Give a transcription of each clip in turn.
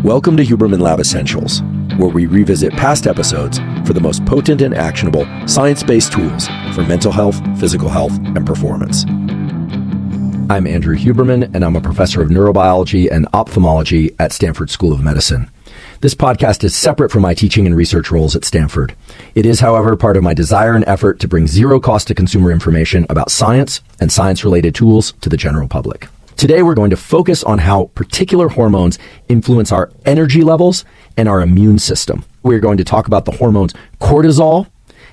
Welcome to Huberman Lab Essentials, where we revisit past episodes for the most potent and actionable science-based tools for mental health, physical health, and performance. I'm Andrew Huberman, and I'm a professor of neurobiology and ophthalmology at Stanford School of Medicine. This podcast is separate from my teaching and research roles at Stanford. It is, however, part of my desire and effort to bring zero cost to consumer information about science and science-related tools to the general public. Today, we're going to focus on how particular hormones influence our energy levels and our immune system. We're going to talk about the hormones cortisol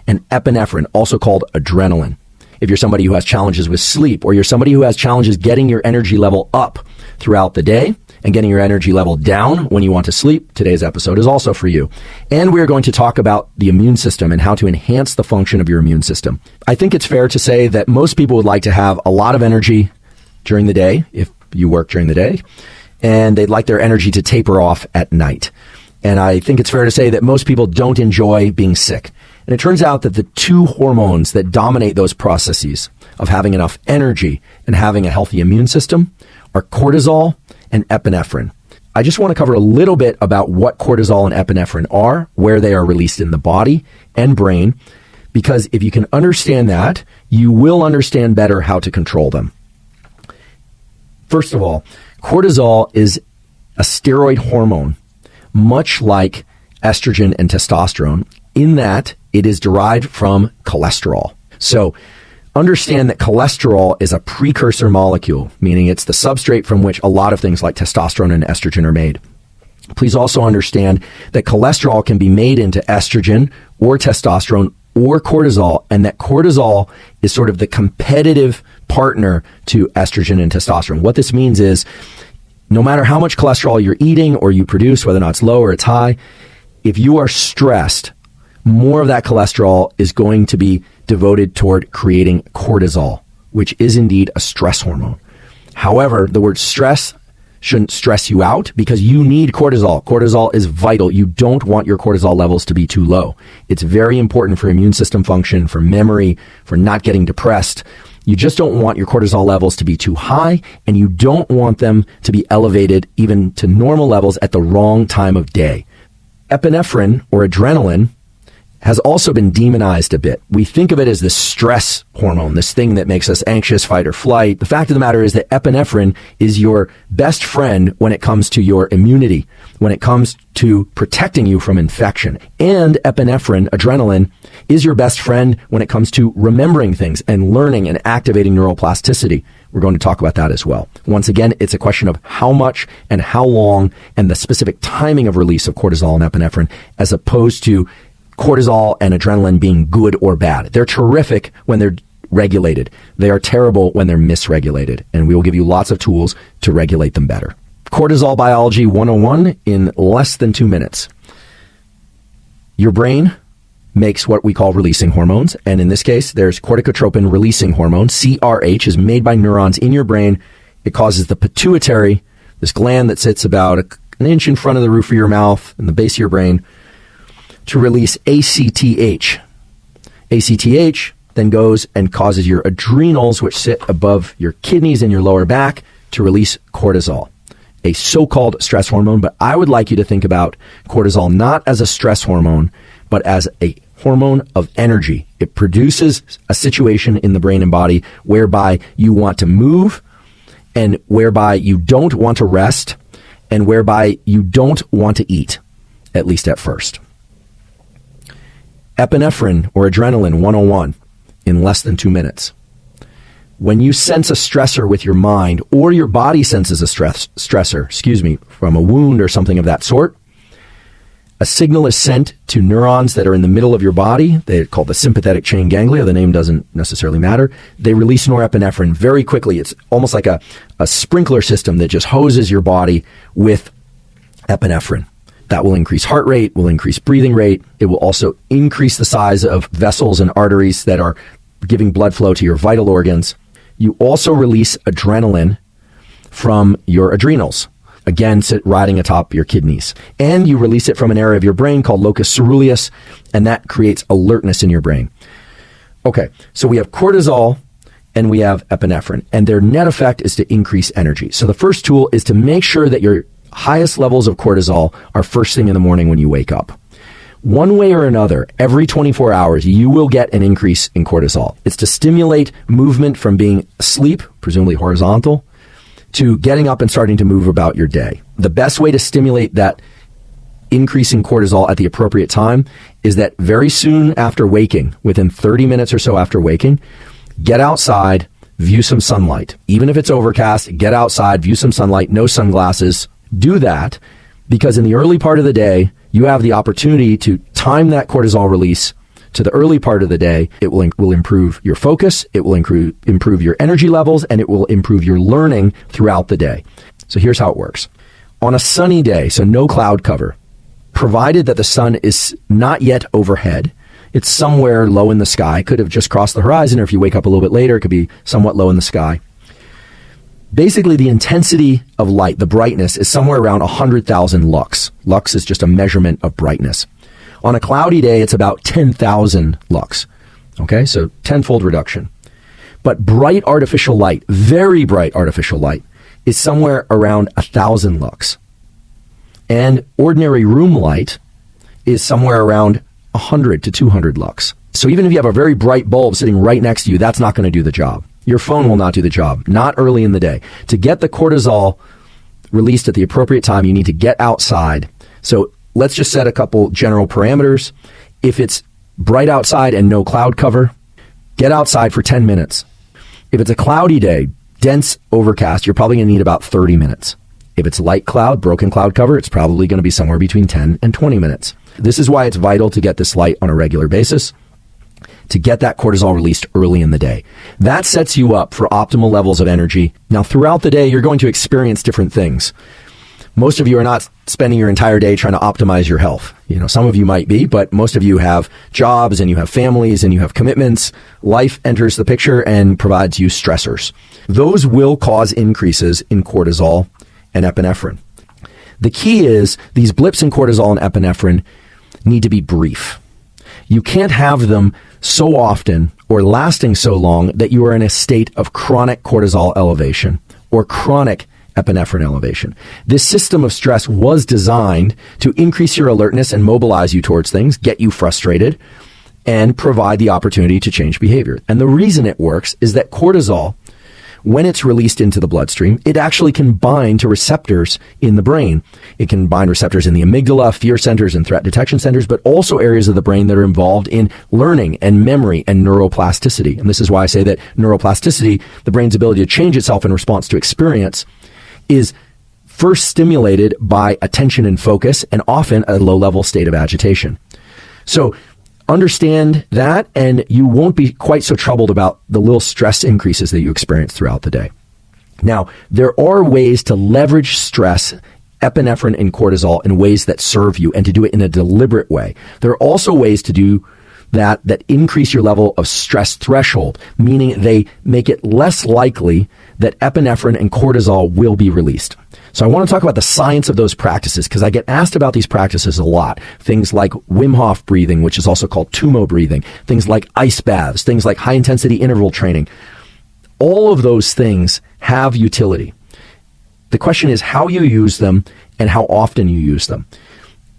and epinephrine, also called adrenaline. If you're somebody who has challenges with sleep, or you're somebody who has challenges getting your energy level up throughout the day and getting your energy level down when you want to sleep, today's episode is also for you. And we're going to talk about the immune system and how to enhance the function of your immune system. I think it's fair to say that most people would like to have a lot of energy during the day, if you work during the day, and they'd like their energy to taper off at night. And I think it's fair to say that most people don't enjoy being sick. And it turns out that the two hormones that dominate those processes of having enough energy and having a healthy immune system are cortisol and epinephrine. I just want to cover a little bit about what cortisol and epinephrine are, where they are released in the body and brain, because if you can understand that, you will understand better how to control them. First of all, cortisol is a steroid hormone, much like estrogen and testosterone, in that it is derived from cholesterol. So understand that cholesterol is a precursor molecule, meaning it's the substrate from which a lot of things like testosterone and estrogen are made. Please also understand that cholesterol can be made into estrogen or testosterone or cortisol, and that cortisol is sort of the competitive partner to estrogen and testosterone. What this means is no matter how much cholesterol you're eating or you produce, whether or not it's low or it's high, if you are stressed, more of that cholesterol is going to be devoted toward creating cortisol, which is indeed a stress hormone. However, the word stress shouldn't stress you out because you need cortisol. Cortisol is vital. You don't want your cortisol levels to be too low. It's very important for immune system function, for memory, for not getting depressed. You just don't want your cortisol levels to be too high, and you don't want them to be elevated even to normal levels at the wrong time of day. Epinephrine, or adrenaline, has also been demonized a bit. We think of it as this stress hormone, this thing that makes us anxious, fight or flight. The fact of the matter is that epinephrine is your best friend when it comes to your immunity, when it comes to protecting you from infection. And epinephrine, adrenaline, is your best friend when it comes to remembering things and learning and activating neuroplasticity. We're going to talk about that as well. Once again, it's a question of how much and how long and the specific timing of release of cortisol and epinephrine, as opposed to cortisol and adrenaline being good or bad. They're terrific when they're regulated. They are terrible when they're misregulated, and we will give you lots of tools to regulate them better. Cortisol Biology 101 in less than 2 minutes. Your brain makes what we call releasing hormones, and in this case, there's corticotropin releasing hormone, CRH, is made by neurons in your brain. It causes the pituitary, this gland that sits about an inch in front of the roof of your mouth and the base of your brain, to release ACTH. ACTH then goes and causes your adrenals, which sit above your kidneys and your lower back, to release cortisol, a so-called stress hormone. But I would like you to think about cortisol not as a stress hormone, but as a hormone of energy. It produces a situation in the brain and body whereby you want to move, and whereby you don't want to rest, and whereby you don't want to eat, at least at first. Epinephrine, or adrenaline 101, in less than 2 minutes. When you sense a stressor with your mind, or your body senses a stressor, from a wound or something of that sort, a signal is sent to neurons that are in the middle of your body. They're called the sympathetic chain ganglia. The name doesn't necessarily matter. They release norepinephrine very quickly. It's almost like a sprinkler system that just hoses your body with epinephrine. That will increase heart rate, will increase breathing rate. It will also increase the size of vessels and arteries that are giving blood flow to your vital organs. You also release adrenaline from your adrenals, again, riding atop your kidneys. And you release it from an area of your brain called locus ceruleus, and that creates alertness in your brain. Okay, so we have cortisol and we have epinephrine, and their net effect is to increase energy. So the first tool is to make sure that you're highest levels of cortisol are first thing in the morning when you wake up. One way or another, every 24 hours, you will get an increase in cortisol. It's to stimulate movement from being asleep, presumably horizontal, to getting up and starting to move about your day. The best way to stimulate that increase in cortisol at the appropriate time is that very soon after waking, within 30 minutes or so after waking, get outside, view some sunlight. Even if it's overcast, get outside, view some sunlight, no sunglasses. Do that because in the early part of the day, you have the opportunity to time that cortisol release to the early part of the day. It will improve your focus, it will improve your energy levels, and it will improve your learning throughout the day. So here's how it works. On a sunny day, so no cloud cover, provided that the sun is not yet overhead, it's somewhere low in the sky, could have just crossed the horizon, or if you wake up a little bit later, it could be somewhat low in the sky. Basically, the intensity of light, the brightness, is somewhere around 100,000 lux. Lux is just a measurement of brightness. On a cloudy day, it's about 10,000 lux. Okay, so tenfold reduction. But bright artificial light, very bright artificial light, is somewhere around 1,000 lux. And ordinary room light is somewhere around 100 to 200 lux. So even if you have a very bright bulb sitting right next to you, that's not going to do the job. Your phone will not do the job, not early in the day. To get the cortisol released at the appropriate time, you need to get outside. So let's just set a couple general parameters. If it's bright outside and no cloud cover, get outside for 10 minutes. If it's a cloudy day, dense overcast, you're probably going to need about 30 minutes. If it's light cloud, broken cloud cover, it's probably going to be somewhere between 10 and 20 minutes. This is why it's vital to get this light on a regular basis, to get that cortisol released early in the day. That sets you up for optimal levels of energy. Now, throughout the day, you're going to experience different things. Most of you are not spending your entire day trying to optimize your health. Some of you might be, but most of you have jobs and you have families and you have commitments. Life enters the picture and provides you stressors. Those will cause increases in cortisol and epinephrine. The key is these blips in cortisol and epinephrine need to be brief. You can't have them so often or lasting so long that you are in a state of chronic cortisol elevation or chronic epinephrine elevation. This system of stress was designed to increase your alertness and mobilize you towards things, get you frustrated, and provide the opportunity to change behavior. And the reason it works is that cortisol, when it's released into the bloodstream, it actually can bind to receptors in the brain. It can bind receptors in the amygdala, fear centers, and threat detection centers, but also areas of the brain that are involved in learning and memory and neuroplasticity. And this is why I say that neuroplasticity, the brain's ability to change itself in response to experience, is first stimulated by attention and focus, and often a low-level state of agitation. So understand that, and you won't be quite so troubled about the little stress increases that you experience throughout the day. Now, there are ways to leverage stress, epinephrine, and cortisol in ways that serve you and to do it in a deliberate way. There are also ways to do that increase your level of stress threshold, meaning they make it less likely that epinephrine and cortisol will be released. So I want to talk about the science of those practices because I get asked about these practices a lot. Things like Wim Hof breathing, which is also called Tumo breathing, things like ice baths, things like high intensity interval training. All of those things have utility. The question is how you use them and how often you use them.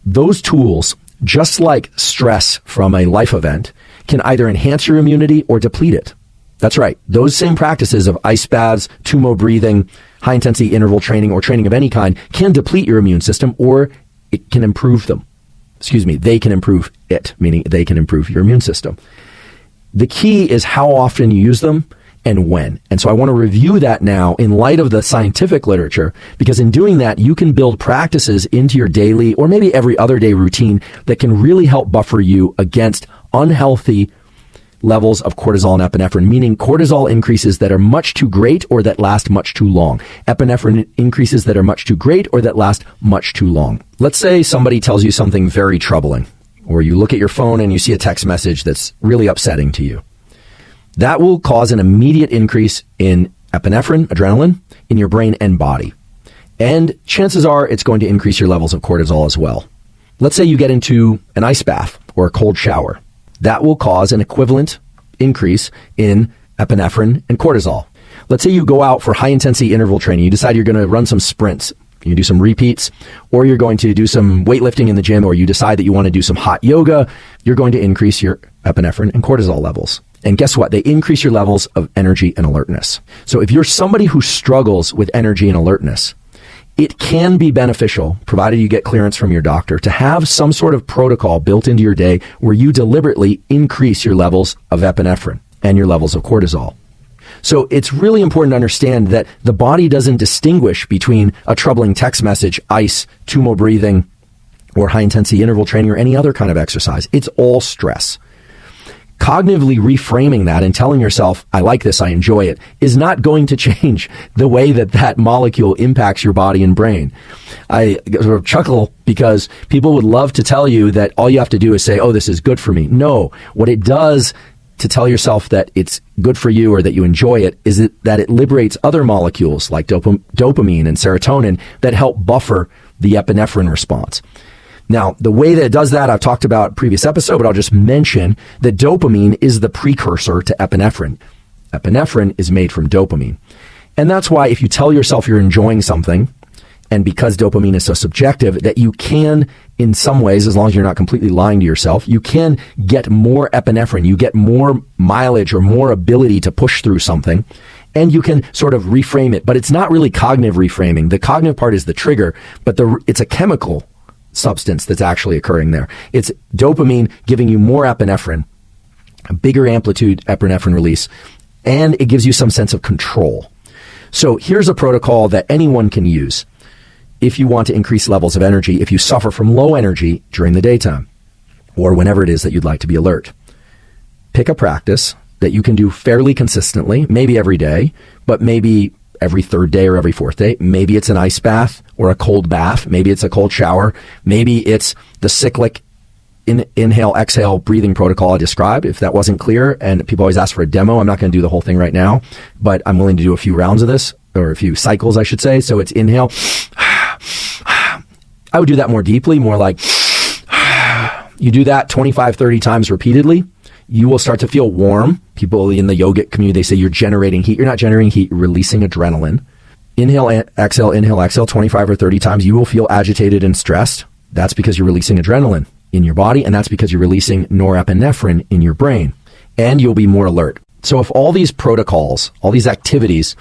Those tools, just like stress from a life event, can either enhance your immunity or deplete it. That's right. Those same practices of ice baths, Tumo breathing, high-intensity interval training, or training of any kind can deplete your immune system, or it can improve them. They can improve it, meaning they can improve your immune system. The key is how often you use them and when. And so I want to review that now in light of the scientific literature, because in doing that, you can build practices into your daily or maybe every other day routine that can really help buffer you against unhealthy levels of cortisol and epinephrine, meaning cortisol increases that are much too great or that last much too long. Epinephrine increases that are much too great or that last much too long. Let's say somebody tells you something very troubling, or you look at your phone and you see a text message that's really upsetting to you. That will cause an immediate increase in epinephrine, adrenaline, in your brain and body. And chances are it's going to increase your levels of cortisol as well. Let's say you get into an ice bath or a cold shower. That will cause an equivalent increase in epinephrine and cortisol. Let's say you go out for high-intensity interval training. You decide you're going to run some sprints You do some repeats, or you're going to do some weightlifting in the gym, or you decide that you want to do some hot yoga, you're going to increase your epinephrine and cortisol levels. And guess what? They increase your levels of energy and alertness. So if you're somebody who struggles with energy and alertness, it can be beneficial, provided you get clearance from your doctor, to have some sort of protocol built into your day where you deliberately increase your levels of epinephrine and your levels of cortisol. So it's really important to understand that the body doesn't distinguish between a troubling text message, ice, tumo breathing, or high-intensity interval training, or any other kind of exercise. It's all stress. Cognitively reframing that and telling yourself, I like this, I enjoy it, is not going to change the way that that molecule impacts your body and brain. I sort of chuckle because people would love to tell you that all you have to do is say, oh, this is good for me. No, what it does to tell yourself that it's good for you or that you enjoy it is that it liberates other molecules like dopamine and serotonin that help buffer the epinephrine response. Now, the way that it does that, I've talked about in a previous episode, but I'll just mention that dopamine is the precursor to epinephrine. Epinephrine is made from dopamine. And that's why if you tell yourself you're enjoying something, and because dopamine is so subjective, that you can, in some ways, as long as you're not completely lying to yourself, you can get more epinephrine, you get more mileage or more ability to push through something, and you can sort of reframe it. But it's not really cognitive reframing. The cognitive part is the trigger, but it's a chemical substance that's actually occurring there. It's dopamine giving you more epinephrine, a bigger amplitude epinephrine release, and it gives you some sense of control. So here's a protocol that anyone can use if you want to increase levels of energy, if you suffer from low energy during the daytime, or whenever it is that you'd like to be alert. Pick a practice that you can do fairly consistently, maybe every day, but maybe every third day or every fourth day. Maybe it's an ice bath or a cold bath. Maybe it's a cold shower. Maybe it's the cyclic inhale, exhale breathing protocol I described. If that wasn't clear, and people always ask for a demo, I'm not going to do the whole thing right now, but I'm willing to do a few rounds of this, or a few cycles, I should say. So it's inhale. I would do that more deeply, more like you do that 25, 30 times repeatedly. You will start to feel warm. People in the yogic community, they say you're generating heat. You're not generating heat, you're releasing adrenaline. Inhale, exhale, 25 or 30 times. You will feel agitated and stressed. That's because you're releasing adrenaline in your body, and that's because you're releasing norepinephrine in your brain, and you'll be more alert. So if all these protocols, all these activities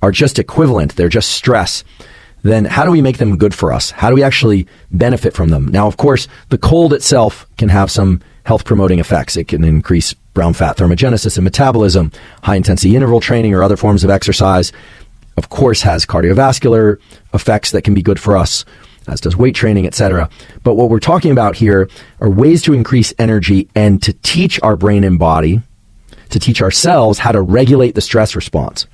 are just equivalent, they're just stress, then how do we make them good for us? How do we actually benefit from them? Now, of course, the cold itself can have some health-promoting effects. It can increase brown fat thermogenesis and metabolism. High-intensity interval training or other forms of exercise, of course, has cardiovascular effects that can be good for us, as does weight training, etc. But what we're talking about here are ways to increase energy and to teach our brain and body, to teach ourselves how to regulate the stress response.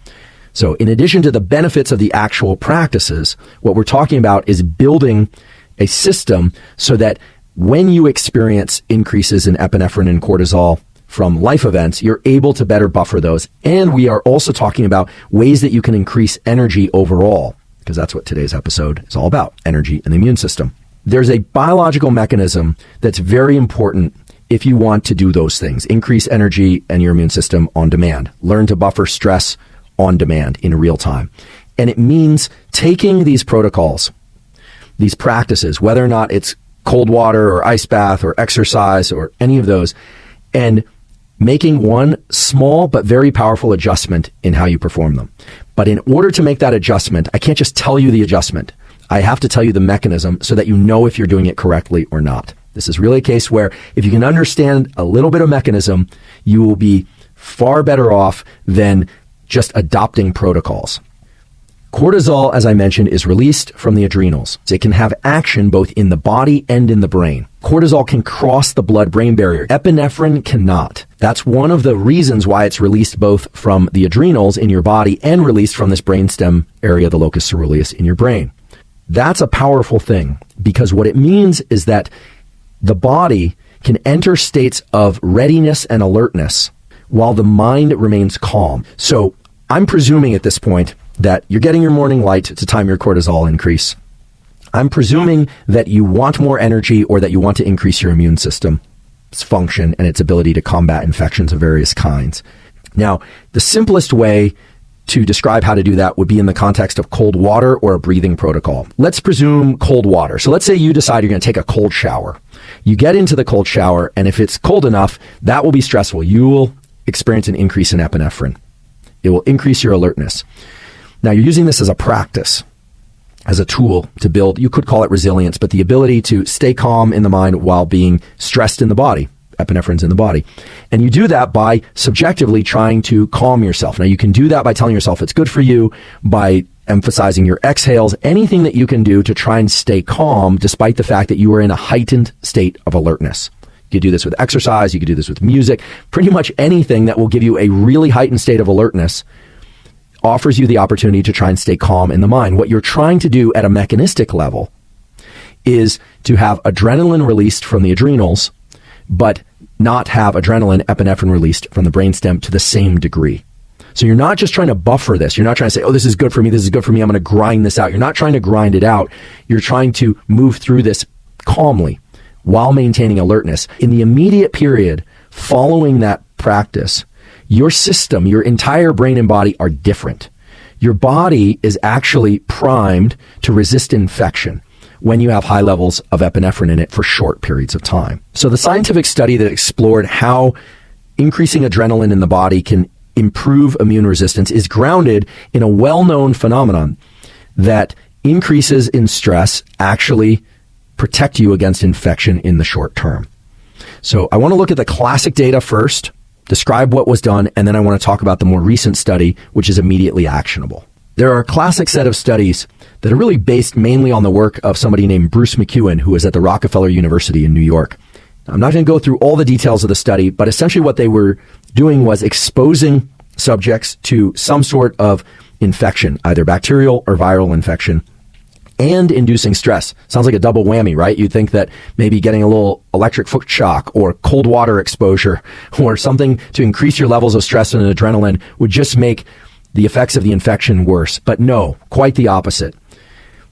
So in addition to the benefits of the actual practices, what we're talking about is building a system so that when you experience increases in epinephrine and cortisol from life events, you're able to better buffer those. And we are also talking about ways that you can increase energy overall, because that's what today's episode is all about, energy and the immune system. There's a biological mechanism that's very important if you want to do those things. Increase energy and your immune system on demand. Learn to buffer stress on demand in real time. And it means taking these protocols, these practices, whether or not it's cold water or ice bath or exercise or any of those, and making one small but very powerful adjustment in how you perform them. But in order to make that adjustment, I can't just tell you the adjustment. I have to tell you the mechanism so that you know if you're doing it correctly or not. This is really a case where if you can understand a little bit of mechanism, you will be far better off than just adopting protocols. Cortisol, as I mentioned, is released from the adrenals. So it can have action both in the body and in the brain. Cortisol can cross the blood-brain barrier. Epinephrine cannot. That's one of the reasons why it's released both from the adrenals in your body and released from this brainstem area, the locus coeruleus in your brain. That's a powerful thing, because what it means is that the body can enter states of readiness and alertness while the mind remains calm. So I'm presuming at this point that you're getting your morning light to time your cortisol increase. I'm presuming that you want more energy or that you want to increase your immune system's function and its ability to combat infections of various kinds. Now, the simplest way to describe how to do that would be in the context of cold water or a breathing protocol. Let's presume cold water. So let's say you decide you're going to take a cold shower. You get into the cold shower, and if it's cold enough, that will be stressful. You will experience an increase in epinephrine. It will increase your alertness. Now, you're using this as a practice, as a tool to build, you could call it resilience, but the ability to stay calm in the mind while being stressed in the body. Epinephrine's in the body. And you do that by subjectively trying to calm yourself. Now, you can do that by telling yourself it's good for you, by emphasizing your exhales, anything that you can do to try and stay calm despite the fact that you are in a heightened state of alertness. You could do this with exercise, you could do this with music, pretty much anything that will give you a really heightened state of alertness offers you the opportunity to try and stay calm in the mind. What you're trying to do at a mechanistic level is to have adrenaline released from the adrenals, but not have adrenaline, epinephrine released from the brainstem to the same degree. So you're not just trying to buffer this. You're not trying to say, oh, this is good for me, this is good for me, I'm going to grind this out. You're not trying to grind it out. You're trying to move through this calmly while maintaining alertness. In the immediate period following that practice, your system, your entire brain and body are different. Your body is actually primed to resist infection when you have high levels of epinephrine in it for short periods of time. So the scientific study that explored how increasing adrenaline in the body can improve immune resistance is grounded in a well-known phenomenon that increases in stress actually protect you against infection in the short term. So I want to look at the classic data first, describe what was done, and then I want to talk about the more recent study, which is immediately actionable. There are a classic set of studies that are really based mainly on the work of somebody named Bruce McEwen, who was at the Rockefeller University in New York. I'm not going to go through all the details of the study, but essentially what they were doing was exposing subjects to some sort of infection, either bacterial or viral infection, and inducing stress. Sounds like a double whammy, right? You'd think that maybe getting a little electric foot shock or cold water exposure or something to increase your levels of stress and adrenaline would just make the effects of the infection worse. But no, quite the opposite.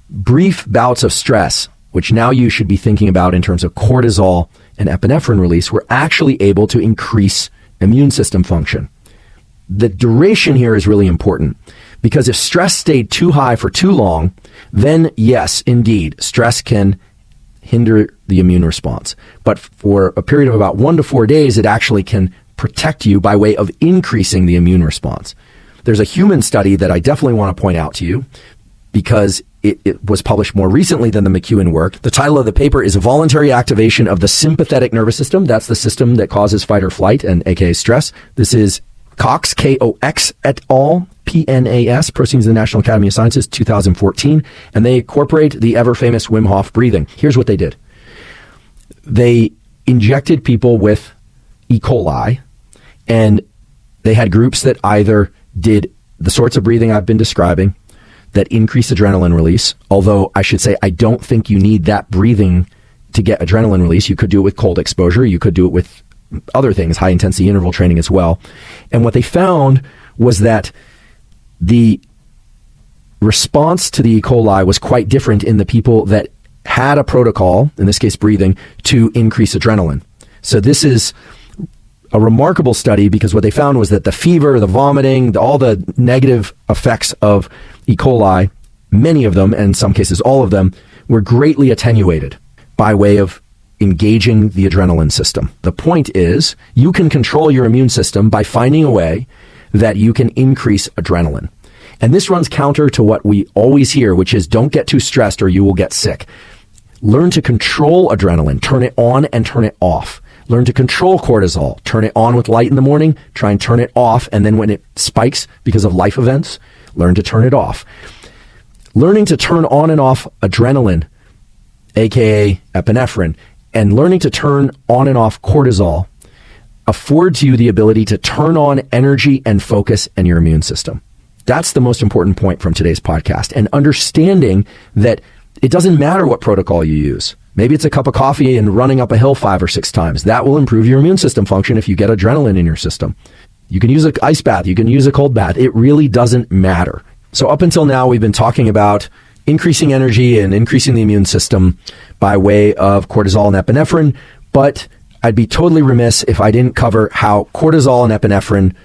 Brief bouts of stress, which now you should be thinking about in terms of cortisol and epinephrine release, were actually able to increase immune system function. The duration here is really important because if stress stayed too high for too long, then yes, indeed, stress can hinder the immune response. But for a period of about 1 to 4 days, it actually can protect you by way of increasing the immune response. There's a human study that I definitely want to point out to you because it was published more recently than the McEwen work. The title of the paper is Voluntary Activation of the Sympathetic Nervous System. That's the system that causes fight or flight, and aka stress. This is Cox, K-O-X et al., PNAS, Proceedings of the National Academy of Sciences, 2014, and they incorporate the ever-famous Wim Hof breathing. Here's what they did. They injected people with E. coli, and they had groups that either did the sorts of breathing I've been describing that increase adrenaline release, although I should say I don't think you need that breathing to get adrenaline release. You could do it with cold exposure. You could do it with other things, high-intensity interval training as well. And what they found was that the response to the E. coli was quite different in the people that had a protocol, in this case breathing, to increase adrenaline. So this is a remarkable study because what they found was that the fever, the vomiting, all the negative effects of E. coli, many of them, and in some cases all of them, were greatly attenuated by way of engaging the adrenaline system. The point is, you can control your immune system by finding a way that you can increase adrenaline. And this runs counter to what we always hear, which is don't get too stressed or you will get sick. Learn to control adrenaline, turn it on and turn it off. Learn to control cortisol, turn it on with light in the morning, try and turn it off, and then when it spikes because of life events, learn to turn it off. Learning to turn on and off adrenaline, aka epinephrine, and learning to turn on and off cortisol affords you the ability to turn on energy and focus and your immune system. That's the most important point from today's podcast. And understanding that it doesn't matter what protocol you use. Maybe it's a cup of coffee and running up a hill 5 or 6 times. That will improve your immune system function if you get adrenaline in your system. You can use an ice bath. You can use a cold bath. It really doesn't matter. So up until now, we've been talking about increasing energy and increasing the immune system by way of cortisol and epinephrine, but I'd be totally remiss if I didn't cover how cortisol and epinephrine,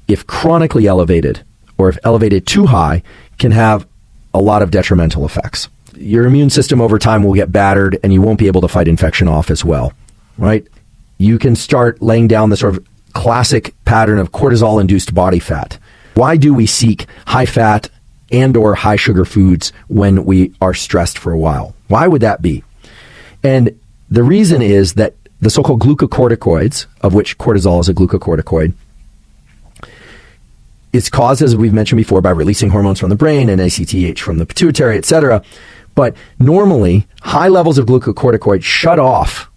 if chronically elevated or if elevated too high, can have a lot of detrimental effects. Your immune system over time will get battered and you won't be able to fight infection off as well, right? You can start laying down the sort of classic pattern of cortisol-induced body fat. Why do we seek high fat and or high sugar foods when we are stressed for a while? Why would that be? And the reason is that the so-called glucocorticoids, of which cortisol is a glucocorticoid, it's caused, as we've mentioned before, by releasing hormones from the brain and ACTH from the pituitary, etc. But normally, high levels of glucocorticoids shut off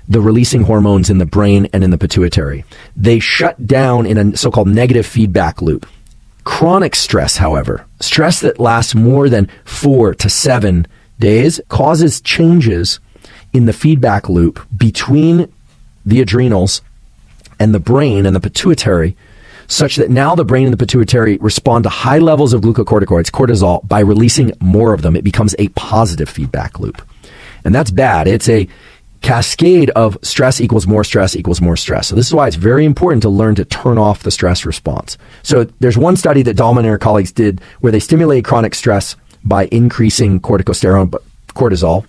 the releasing hormones in the brain and in the pituitary. They shut down in a so-called negative feedback loop. Chronic stress, however, stress that lasts more than 4 to 7 days, causes changes in the feedback loop between the adrenals and the brain and the pituitary, such that now the brain and the pituitary respond to high levels of glucocorticoids, cortisol, by releasing more of them. It becomes a positive feedback loop. And that's bad. It's a cascade of stress equals more stress equals more stress. So this is why it's very important to learn to turn off the stress response. So there's one study that Dahlman and her colleagues did where they stimulated chronic stress by increasing corticosterone, cortisol,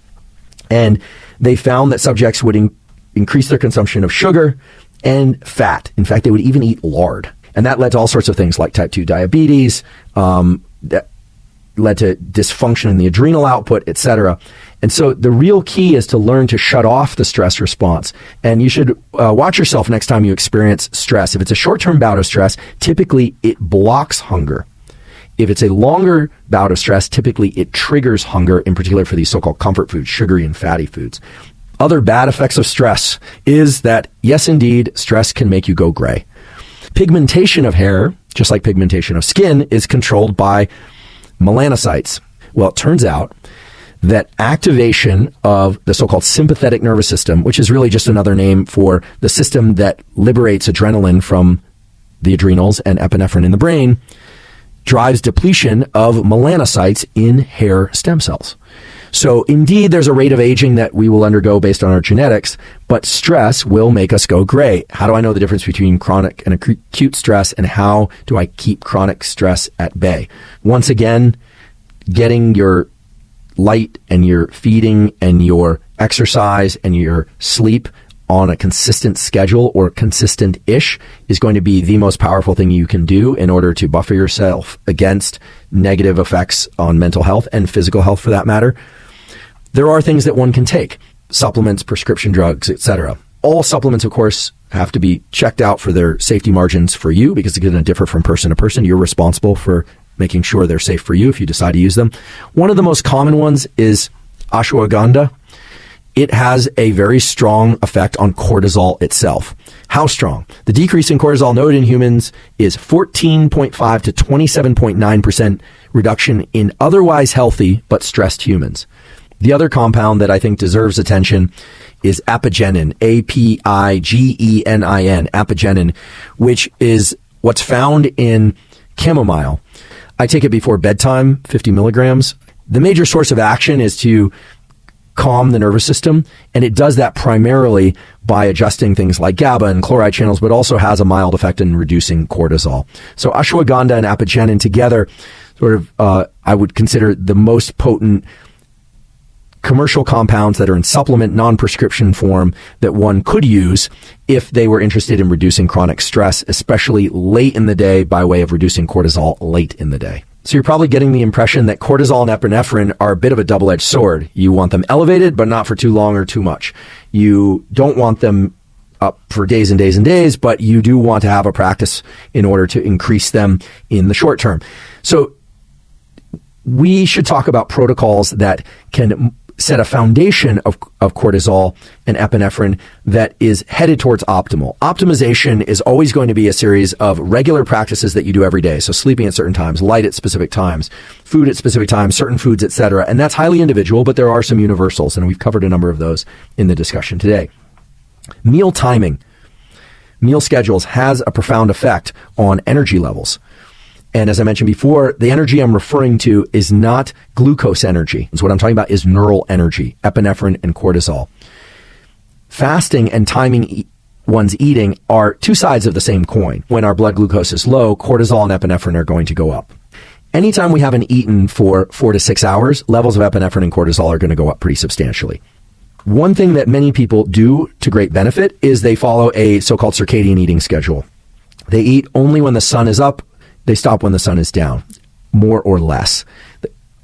and they found that subjects would increase their consumption of sugar and fat. In fact, they would even eat lard. And that led to all sorts of things like type 2 diabetes, that led to dysfunction in the adrenal output, etc. And so the real key is to learn to shut off the stress response. And you should watch yourself next time you experience stress. If it's a short-term bout of stress, typically it blocks hunger. If it's a longer bout of stress, typically it triggers hunger, in particular for these so-called comfort foods, sugary and fatty foods. Other bad effects of stress is that, yes, indeed, stress can make you go gray. Pigmentation of hair, just like pigmentation of skin, is controlled by melanocytes. Well, it turns out that activation of the so-called sympathetic nervous system, which is really just another name for the system that liberates adrenaline from the adrenals and epinephrine in the brain, drives depletion of melanocytes in hair stem cells. So indeed, there's a rate of aging that we will undergo based on our genetics, but stress will make us go gray. How do I know the difference between chronic and acute stress, and how do I keep chronic stress at bay? Once again, getting your light and your feeding and your exercise and your sleep on a consistent schedule, or consistent-ish, is going to be the most powerful thing you can do in order to buffer yourself against negative effects on mental health and physical health for that matter. There are things that one can take, supplements, prescription drugs, etc. All supplements, of course, have to be checked out for their safety margins for you, because it's going to differ from person to person. You're responsible for making sure they're safe for you if you decide to use them. One of the most common ones is ashwagandha. It has a very strong effect on cortisol itself. How strong? The decrease in cortisol noted in humans is 14.5 to 27.9% reduction in otherwise healthy but stressed humans. The other compound that I think deserves attention is apigenin, A-P-I-G-E-N-I-N, apigenin, which is what's found in chamomile. I take it before bedtime, 50 milligrams. The major source of action is to calm the nervous system, and it does that primarily by adjusting things like GABA and chloride channels, but also has a mild effect in reducing cortisol. So ashwagandha and apigenin together, sort of, I would consider the most potent commercial compounds that are in supplement, non-prescription form that one could use if they were interested in reducing chronic stress, especially late in the day, by way of reducing cortisol late in the day. So you're probably getting the impression that cortisol and epinephrine are a bit of a double-edged sword. You want them elevated, but not for too long or too much. You don't want them up for days and days and days, but you do want to have a practice in order to increase them in the short term. So we should talk about protocols that can set a foundation of cortisol and epinephrine that is headed towards optimal. Optimization is always going to be a series of regular practices that you do every day. So sleeping at certain times, light at specific times, food at specific times, certain foods, etc. And that's highly individual, but there are some universals, and we've covered a number of those in the discussion today. Meal timing, meal schedules has a profound effect on energy levels. And as I mentioned before, the energy I'm referring to is not glucose energy. So what I'm talking about is neural energy, epinephrine and cortisol. Fasting and timing one's eating are two sides of the same coin. When our blood glucose is low, cortisol and epinephrine are going to go up. Anytime we haven't eaten for 4 to 6 hours, levels of epinephrine and cortisol are going to go up pretty substantially. One thing that many people do to great benefit is they follow a so-called circadian eating schedule. They eat only when the sun is up. They stop when the sun is down, more or less.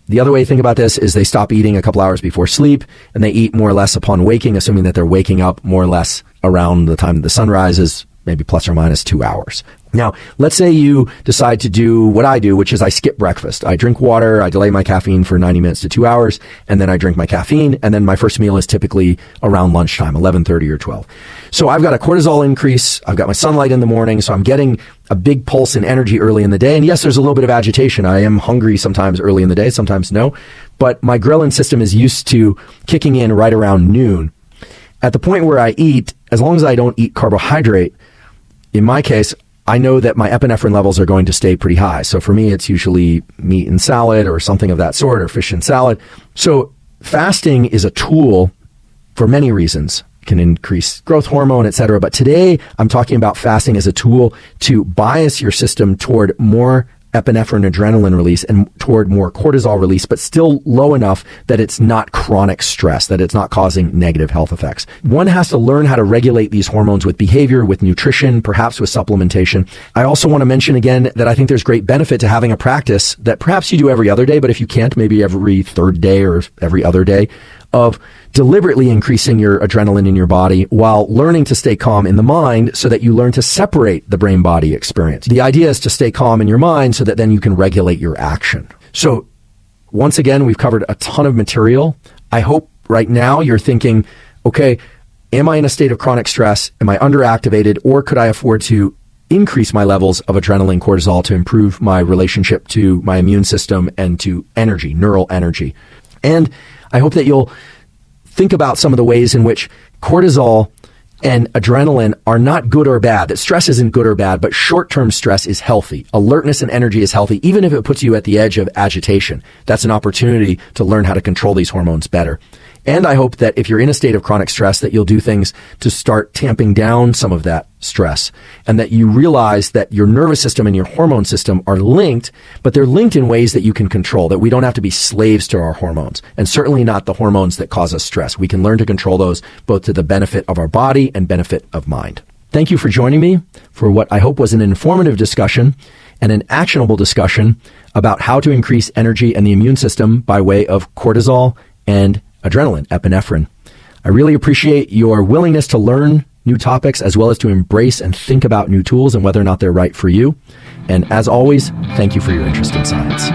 The other way to think about this is they stop eating a couple hours before sleep, and they eat more or less upon waking, assuming that they're waking up more or less around the time the sun rises, maybe plus or minus 2 hours. Now, let's say you decide to do what I do, which is I skip breakfast. I drink water, I delay my caffeine for 90 minutes to 2 hours, and then I drink my caffeine, and then my first meal is typically around lunchtime, 11:30 or 12. So I've got a cortisol increase, I've got my sunlight in the morning, so I'm getting a big pulse in energy early in the day. And yes, there's a little bit of agitation. I am hungry sometimes early in the day, sometimes no. But my ghrelin system is used to kicking in right around noon. At the point where I eat, as long as I don't eat carbohydrate, in my case, I know that my epinephrine levels are going to stay pretty high. So for me, it's usually meat and salad or something of that sort, or fish and salad. So fasting is a tool for many reasons. It can increase growth hormone, etc. But today, I'm talking about fasting as a tool to bias your system toward more epinephrine adrenaline release and toward more cortisol release, but still low enough that it's not chronic stress, that it's not causing negative health effects. One has to learn how to regulate these hormones with behavior, with nutrition, perhaps with supplementation. I also want to mention again that I think there's great benefit to having a practice that perhaps you do every other day, but if you can't, maybe every third day or every other day, of deliberately increasing your adrenaline in your body while learning to stay calm in the mind so that you learn to separate the brain-body experience. The idea is to stay calm in your mind so that then you can regulate your action. So once again, we've covered a ton of material. I hope right now you're thinking, okay, am I in a state of chronic stress? Am I underactivated? Or could I afford to increase my levels of adrenaline, cortisol to improve my relationship to my immune system and to energy, neural energy? And I hope that you'll think about some of the ways in which cortisol and adrenaline are not good or bad, that stress isn't good or bad, but short-term stress is healthy. Alertness and energy is healthy, even if it puts you at the edge of agitation. That's an opportunity to learn how to control these hormones better. And I hope that if you're in a state of chronic stress, that you'll do things to start tamping down some of that stress, and that you realize that your nervous system and your hormone system are linked, but they're linked in ways that you can control, that we don't have to be slaves to our hormones, and certainly not the hormones that cause us stress. We can learn to control those both to the benefit of our body and benefit of mind. Thank you for joining me for what I hope was an informative discussion and an actionable discussion about how to increase energy and the immune system by way of cortisol and adrenaline, epinephrine. I really appreciate your willingness to learn new topics as well as to embrace and think about new tools and whether or not they're right for you. And as always, thank you for your interest in science.